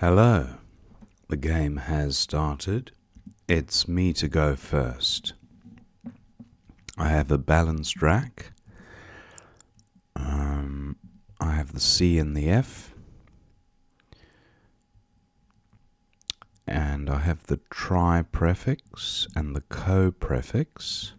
Hello, the game has started. It's me to go first. I have a balanced rack. I have the C and the F. And I have the trie prefix and the co prefix.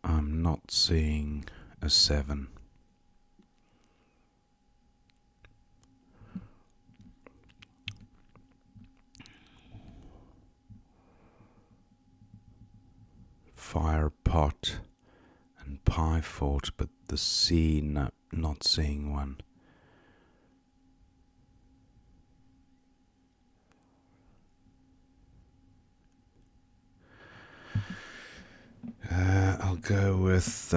I'm not seeing a 7. Fire pot and pie fort, but the C, no, not seeing one. I'll go with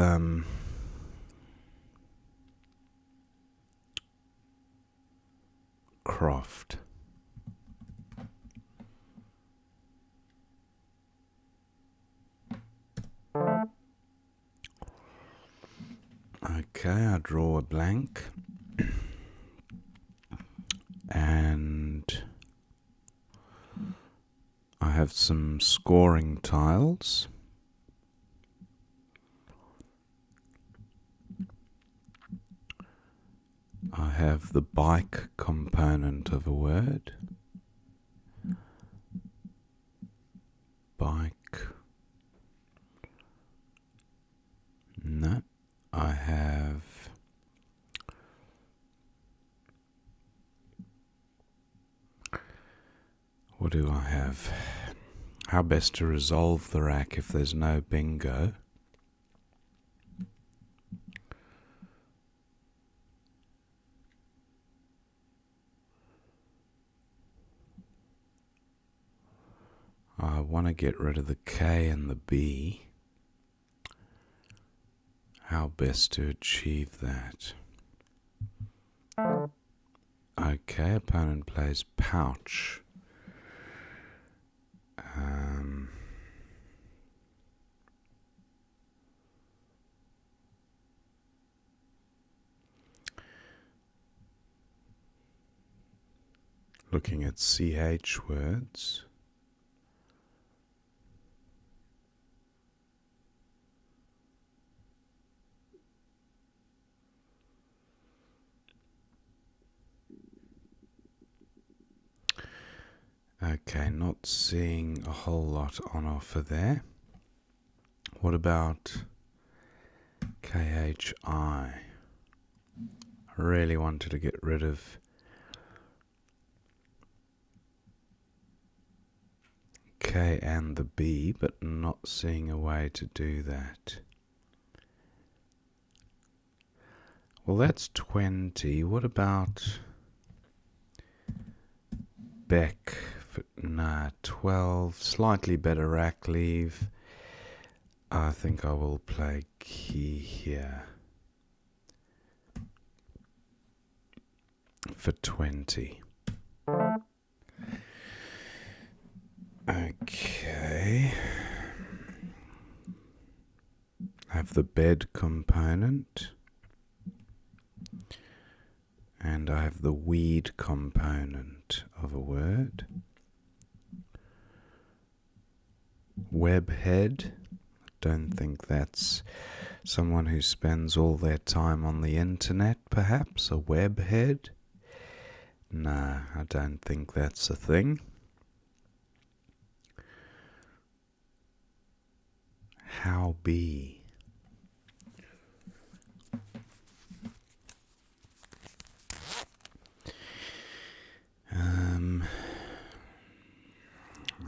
Croft. Okay, I draw a blank. And I have some scoring tiles. I have the bike component of a word. Bike. No. I have what do I have? How best to resolve the rack if there's no bingo? I want to get rid of the K and the B. How best to achieve that? Okay, opponent plays pouch. Looking at CH words. Okay, not seeing a whole lot on offer there. What about KHI? I really wanted to get rid of K and the B, but not seeing a way to do that. Well, that's 20. What about Beck? Nah, 12. Slightly better rack leave. I think I will play key here for 20. Okay. I have the bed component. And I have the weed component of a word. Webhead. Don't think that's someone who spends all their time on the internet, perhaps? A webhead? No, I don't think that's a thing. How be?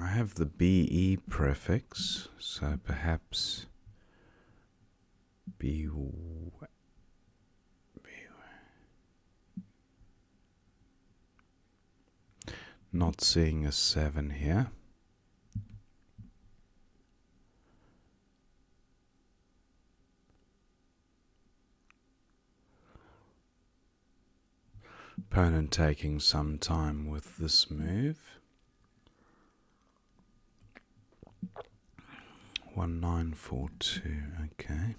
I have the BE prefix, so perhaps be not seeing a 7 here. Opponent taking some time with this move. 1942, okay.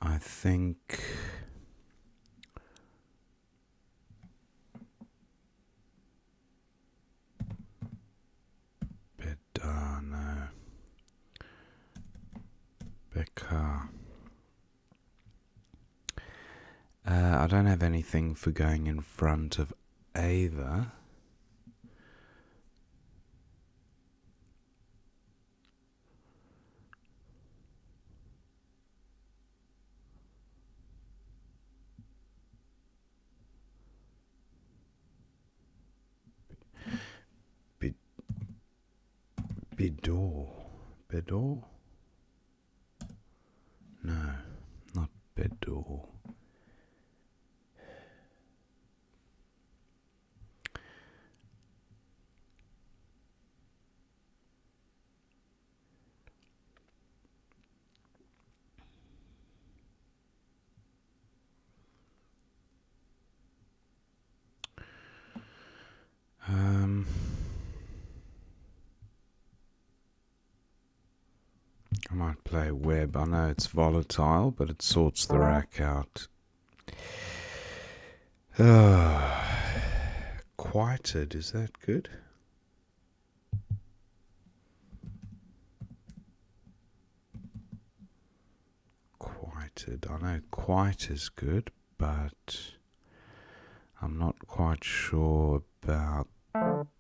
I think no. Becca. I don't have anything for going in front of either. Bidor. Bedor? No, not Bedor. I might play web. I know it's volatile, but it sorts the rack out. Quieted, is that good? Quieted. I know quite is good, but I'm not quite sure about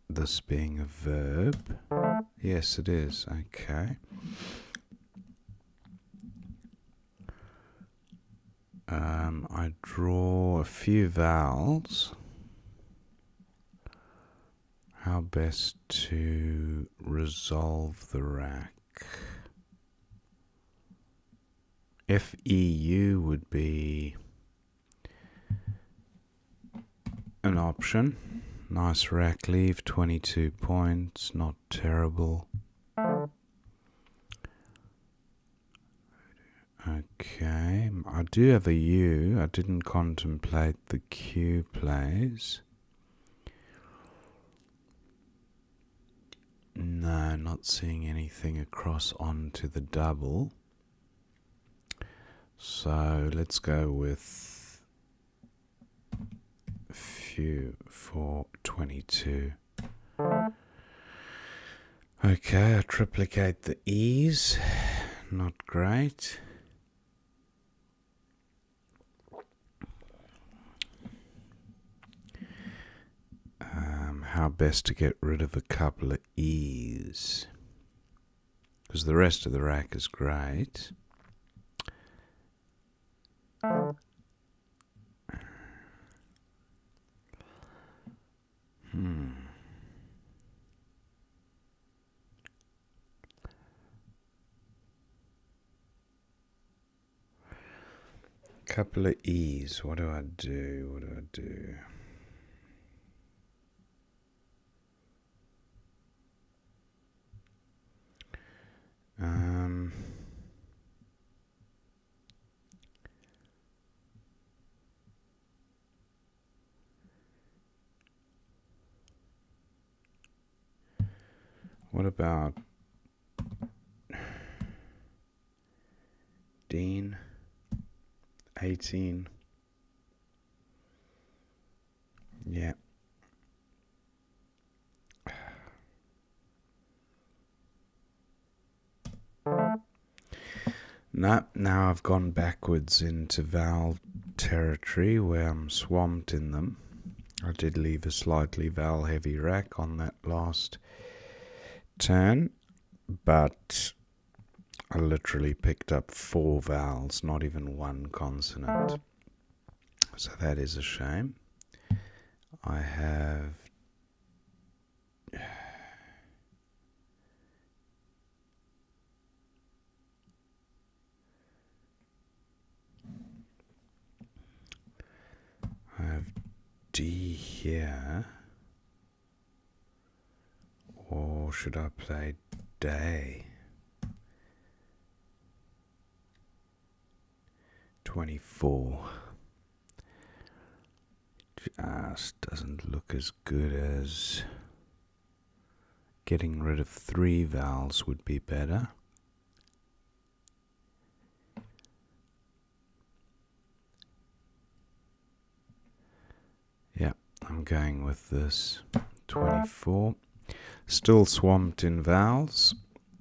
this being a verb. Yes, it is. Okay. I draw a few vowels. How best to resolve the rack? FEU would be an option. Nice rack leave, 22 points, not terrible. Okay, I do have a U. I didn't contemplate the Q plays. No, not seeing anything across onto the double. So let's go with few for 22. Okay, I triplicate the E's. Not great. How best to get rid of a couple of E's? Because the rest of the rack is great. Couple of E's. What do I do? What do I do? What about Dean? 18. Yeah. No, now I've gone backwards into vowel territory where I'm swamped in them. I did leave a slightly vowel heavy rack on that last turn, but I literally picked up 4 vowels, not even one consonant. So that is a shame. I have D here. Or should I play day? 24. just doesn't look as good as getting rid of 3 vowels would be better. Yeah, I'm going with this. 24. Still swamped in vowels,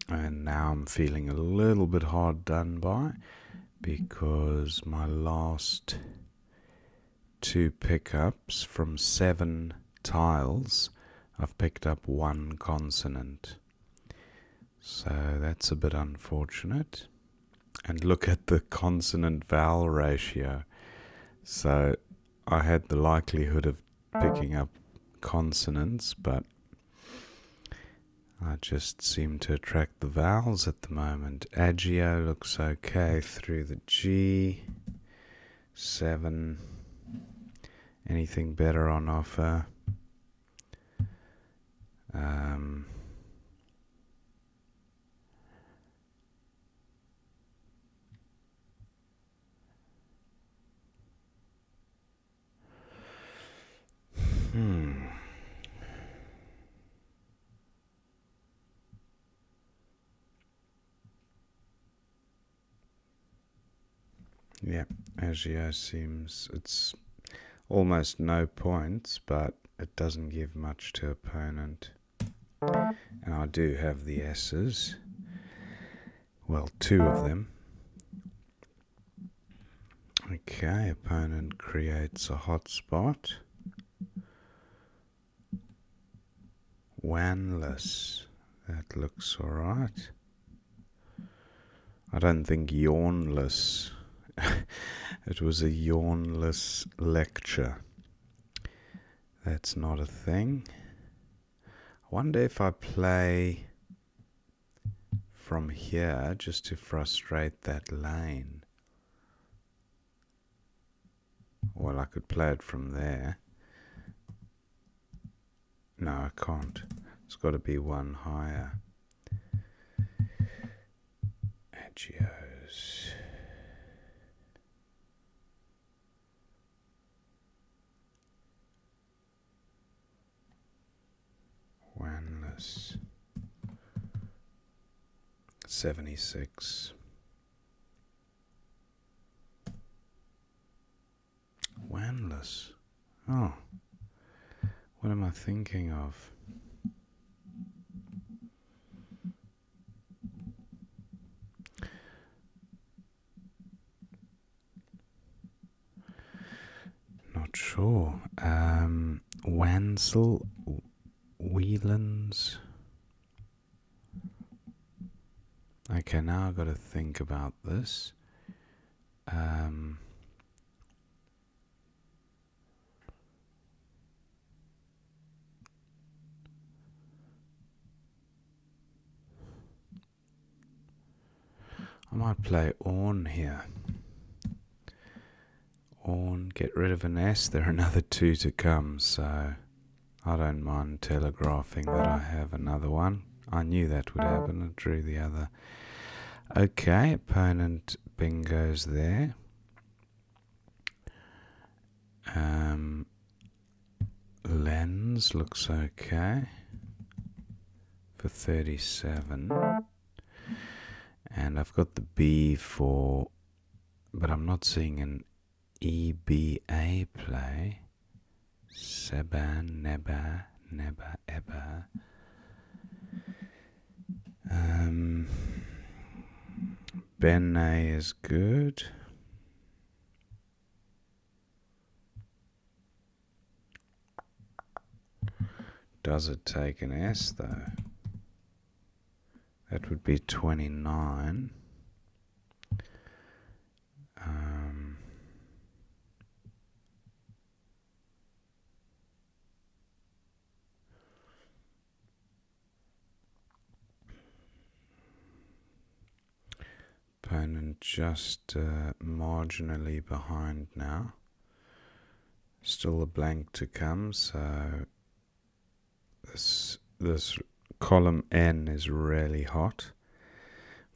and now I'm feeling a little bit hard done by because my last 2 pickups from 7 tiles, I've picked up 1 consonant. So that's a bit unfortunate. And look at the consonant vowel ratio. So I had the likelihood of picking up consonants, but I just seem to attract the vowels at the moment. Agio looks okay through the G. 7. Anything better on offer? Yeah, Agio seems it's almost no points, but it doesn't give much to opponent. And I do have the S's. Well, 2 of them. Okay, opponent creates a hotspot. Wanless. That looks alright. I don't think yawnless. It was a yawnless lecture. That's not a thing. I wonder if I play from here just to frustrate that lane. Well, I could play it from there. No, I can't. It's got to be 1 higher. Agios. Wanless. 76. Wanless. Oh. What am I thinking of? Not sure. Wansel, Whelan's. Okay, now I've got to think about this. I might play Orn here. Orn, get rid of an S. There are another 2 to come, so I don't mind telegraphing that I have another one. I knew that would happen. I drew the other. Okay, opponent bingo's there. Lens looks okay for 37. And I've got the B for, but I'm not seeing an EBA play. Seba, Neba, Neba, Eba. Bene is good. Does it take an S though? That would be 29. Opponent just marginally behind now. Still a blank to come, so this column N is really hot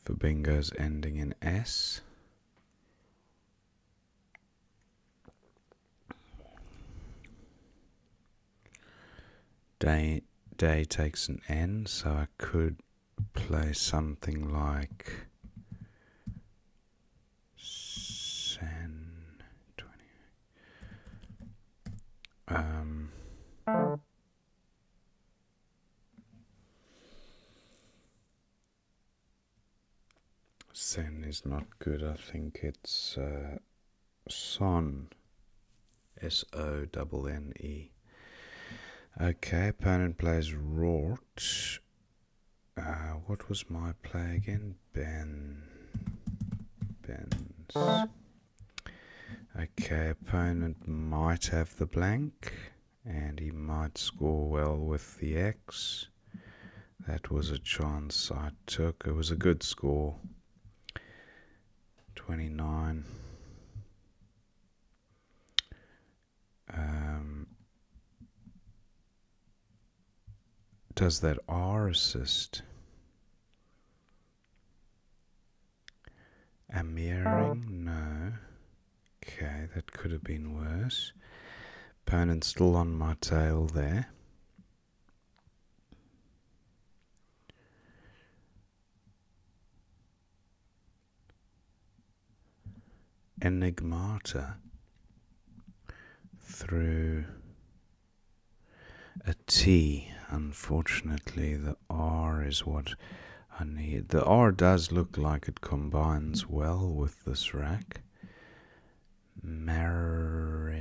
for bingos ending in S. Day takes an N, so I could play something like Sen 20. Sen is not good. I think it's Son. Sonne. Okay, opponent plays Rort. What was my play again? Benz. Okay, opponent might have the blank, and he might score well with the X. That was a chance I took. It was a good score. 29. Does that R assist? Amiring? No. Okay, that could have been worse. Opponent's still on my tail there. Enigmata through a T. Unfortunately, the R is what I need. The R does look like it combines well with this rack. Marinate.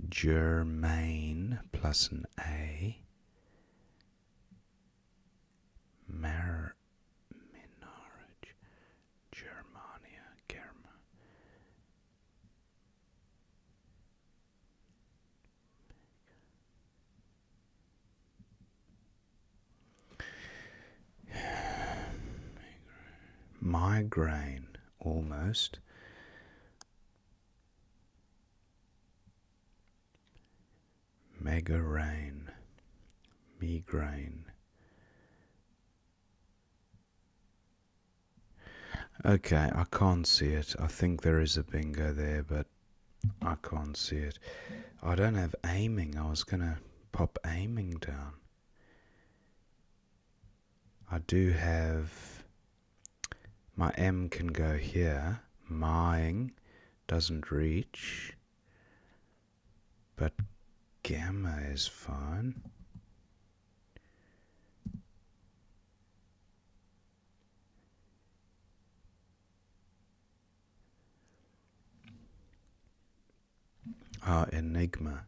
Germain plus an A. Minarage. Germania. Germa. Migraine. Almost. Mega rain. Migraine. Okay, I can't see it. I think there is a bingo there, but I can't see it. I don't have aiming. I was going to pop aiming down. I do have... My M can go here. Mying doesn't reach. But gamma is fine. Enigma.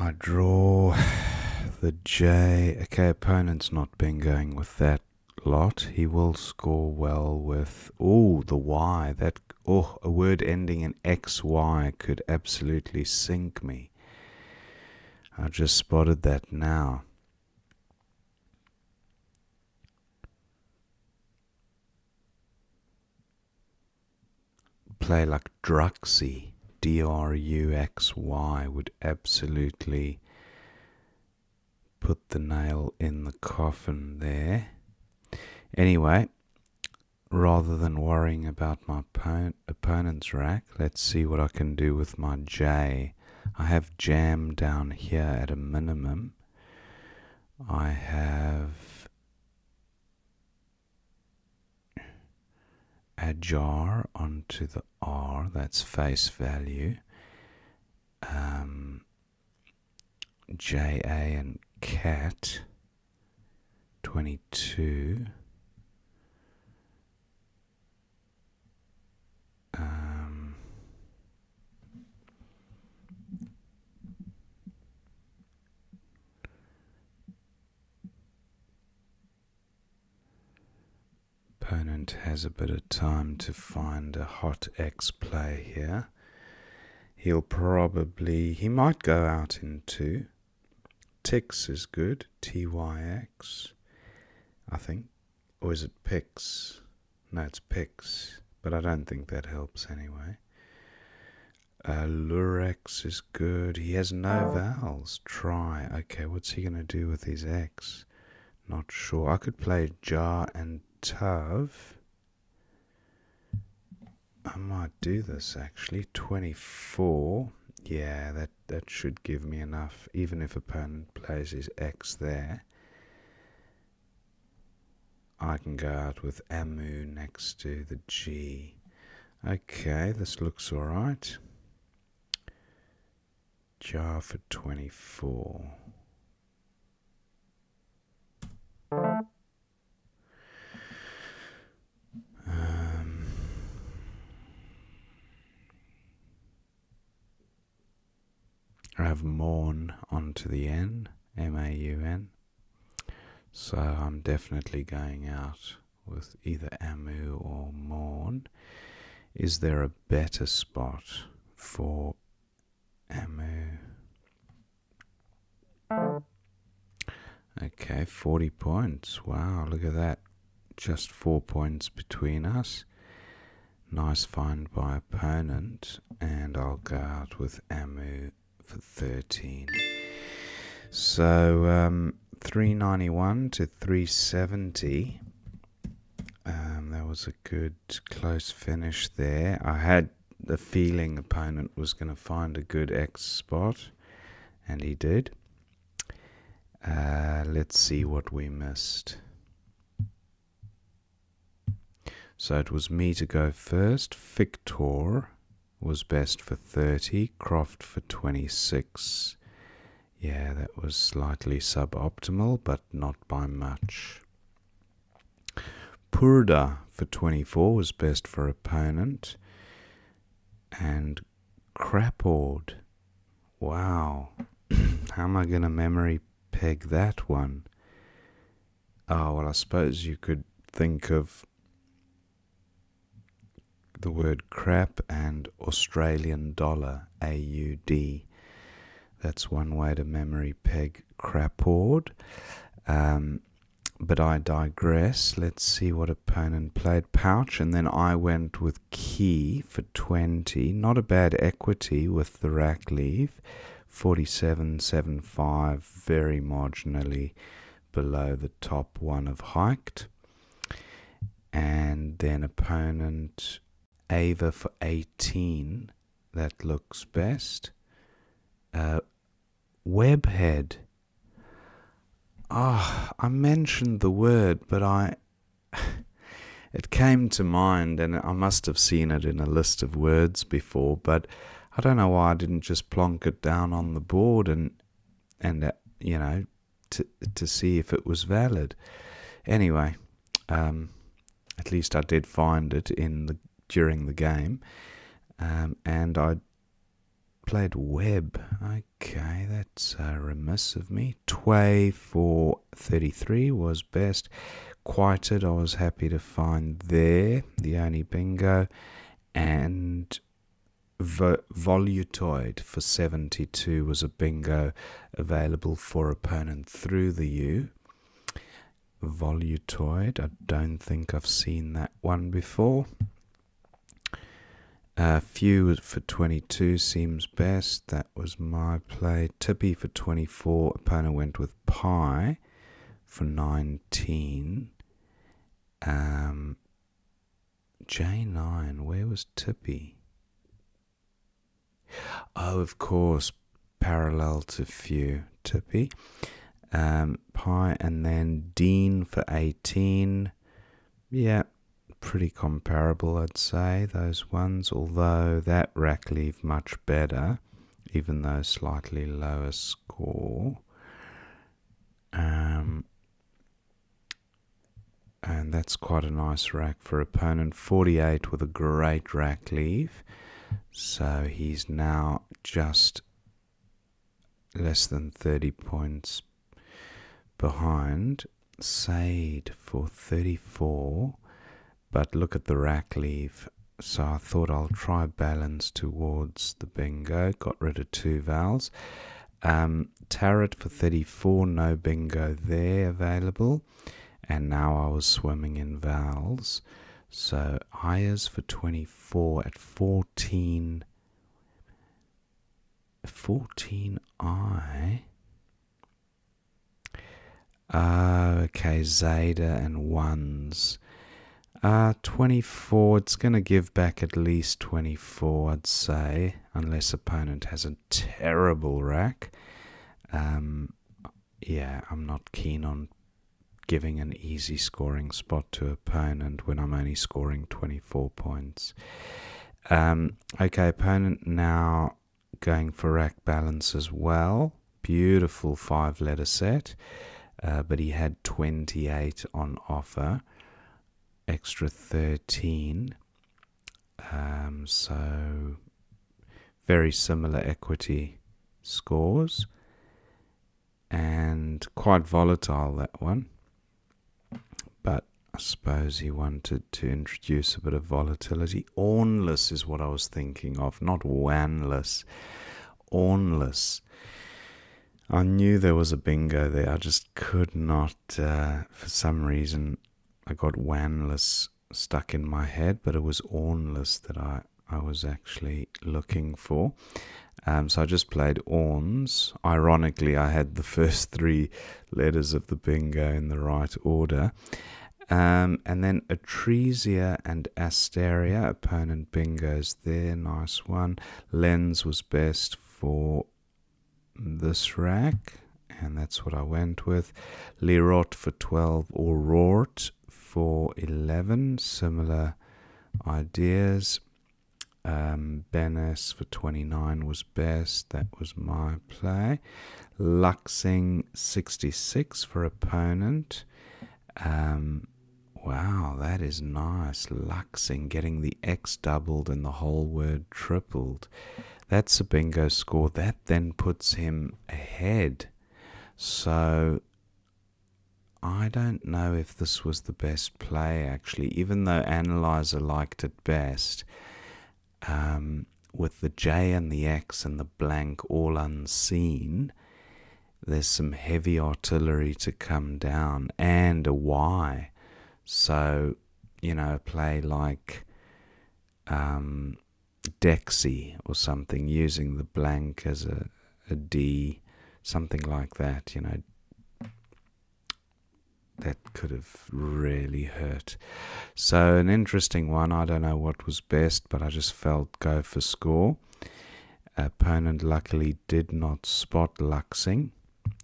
I draw the J. Okay, opponent's not bingoing with that lot. He will score well with... Oh, the Y. A word ending in XY could absolutely sink me. I just spotted that now. Play like Druxy, Druxy, would absolutely put the nail in the coffin there. Anyway, rather than worrying about my opponent's rack, let's see what I can do with my J. I have jam down here at a minimum. I have ajar onto the R, that's face value. JA and cat, 22. Opponent has a bit of time to find a hot X play here. He might go out into Tix is good, TYX, I think. Or is it Pix? No, it's Pix, but I don't think that helps anyway. Lurex is good. He has no vowels. Try. Okay, what's he going to do with his X? Not sure. I could play jar and tov. I might do this actually. 24. Yeah, that should give me enough, even if opponent plays his X there. I can go out with Amu next to the G. Okay, this looks alright. Jar for 24. I have Maun onto the N, M-A-U-N. So I'm definitely going out with either Amu or Maun. Is there a better spot for Amu? Okay, 40 points. Wow, look at that. Just 4 points between us. Nice find by opponent. And I'll go out with Amu for 13. So 391 to 370. That was a good close finish there. I had the feeling opponent was going to find a good X spot, and he did. Let's see what we missed. So it was me to go first. Victor was best for 30, Croft for 26. Yeah, that was slightly suboptimal, but not by much. Purda for 24 was best for opponent. And Crapord. Wow. How am I going to memory peg that one? Oh, well, I suppose you could think of the word crap and Australian dollar, AUD. That's one way to memory peg Crapord. But I digress. Let's see what opponent played. Pouch, and then I went with Key for 20. Not a bad equity with the rack leave. 47.75, very marginally below the top one of Hiked. And then opponent Ava for 18. That looks best. Webhead. I mentioned the word, but it came to mind, and I must have seen it in a list of words before, but I don't know why I didn't just plonk it down on the board and to see if it was valid. Anyway, at least I did find it during the game, and I played web. Okay, that's remiss of me. Tway for 33 was best. Quieted, I was happy to find there, the only bingo. And Volutoid for 72 was a bingo available for opponent through the U. Volutoid, I don't think I've seen that one before. Few for 22 seems best. That was my play. Tippy for 24. Opponent went with Pi for 19. J9. Where was Tippy? Oh, of course. Parallel to Few. Tippy. Pi, and then Dean for 18. Yeah. Pretty comparable, I'd say, those ones, although that rack leave much better, even though slightly lower score. And that's quite a nice rack for opponent. 48 with a great rack leave, so he's now just less than 30 points behind. Sade for 34. But look at the rack leave, so I thought I'll try balance towards the bingo. Got rid of 2 vowels. Tarot for 34, no bingo there available. And now I was swimming in vowels. So Ayers for 24 at 14. 14I. Okay, Zeta and ones. 24, it's going to give back at least 24, I'd say, unless opponent has a terrible rack. Yeah, I'm not keen on giving an easy scoring spot to opponent when I'm only scoring 24 points. Okay, opponent now going for rack balance as well. Beautiful 5-letter set, but he had 28 on offer, extra 13. So very similar equity scores, and quite volatile, that one. But I suppose he wanted to introduce a bit of volatility. Ornless is what I was thinking of, not wanless. Ornless. I knew there was a bingo there. I just could not, for some reason, I got wanless stuck in my head, but it was ornless that I was actually looking for. So I just played orns. Ironically, I had the first 3 letters of the bingo in the right order. And then Atresia and Asteria, opponent bingos there, nice one. Lens was best for this rack, and that's what I went with. Lirot for 12, or Rort for 11, similar ideas. Benes for 29 was best, that was my play. Luxing 66 for opponent. Wow, that is nice. Luxing, getting the X doubled and the whole word tripled. That's a bingo score. That then puts him ahead. So I don't know if this was the best play, actually, even though Analyzer liked it best. With the J and the X and the blank all unseen, there's some heavy artillery to come down, and a Y. So, a play like Dexy or something, using the blank as a D, something like that, that could have really hurt. So an interesting one. I don't know what was best, but I just felt go for score. Opponent luckily did not spot Luxing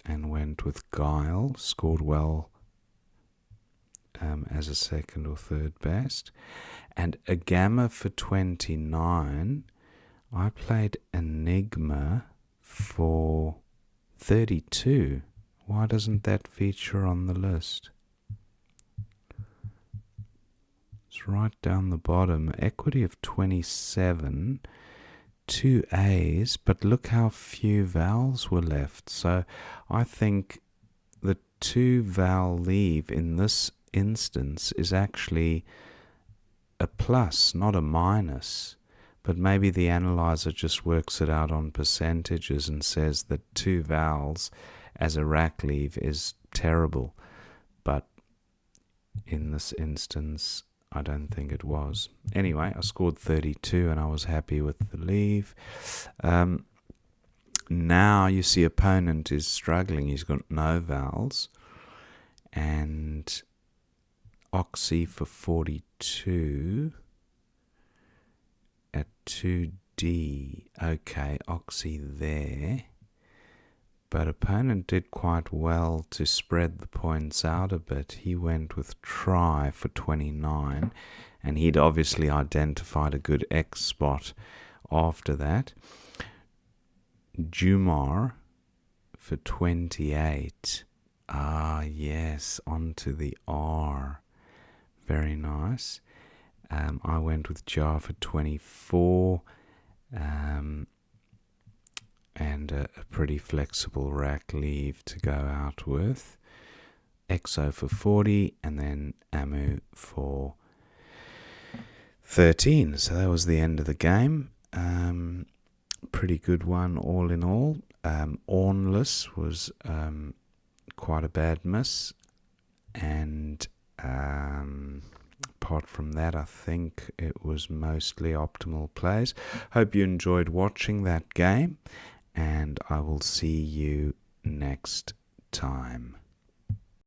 and went with Guile, scored well as a second or third best. And a Gamma for 29, I played Enigma for 32. Why doesn't that feature on the list? It's right down the bottom. Equity of 27, 2 A's, but look how few vowels were left. So I think the 2 vowel leave in this instance is actually a plus, not a minus. But maybe the analyzer just works it out on percentages and says that 2 vowels as a rack leave is terrible. But in this instance, I don't think it was. Anyway, I scored 32 and I was happy with the leave. Now you see opponent is struggling. He's got no vowels. And Oxy for 42 at 2D. Okay, Oxy there. But opponent did quite well to spread the points out a bit. He went with Try for 29, and he'd obviously identified a good X spot after that. Jumar for 28. Ah, yes, onto the R. Very nice. I went with Jar for 24. And a pretty flexible rack leave to go out with. Exo for 40, and then Amu for 13. So that was the end of the game. Pretty good one all in all. Ornless was quite a bad miss, and apart from that, I think it was mostly optimal plays. Hope you enjoyed watching that game, and I will see you next time.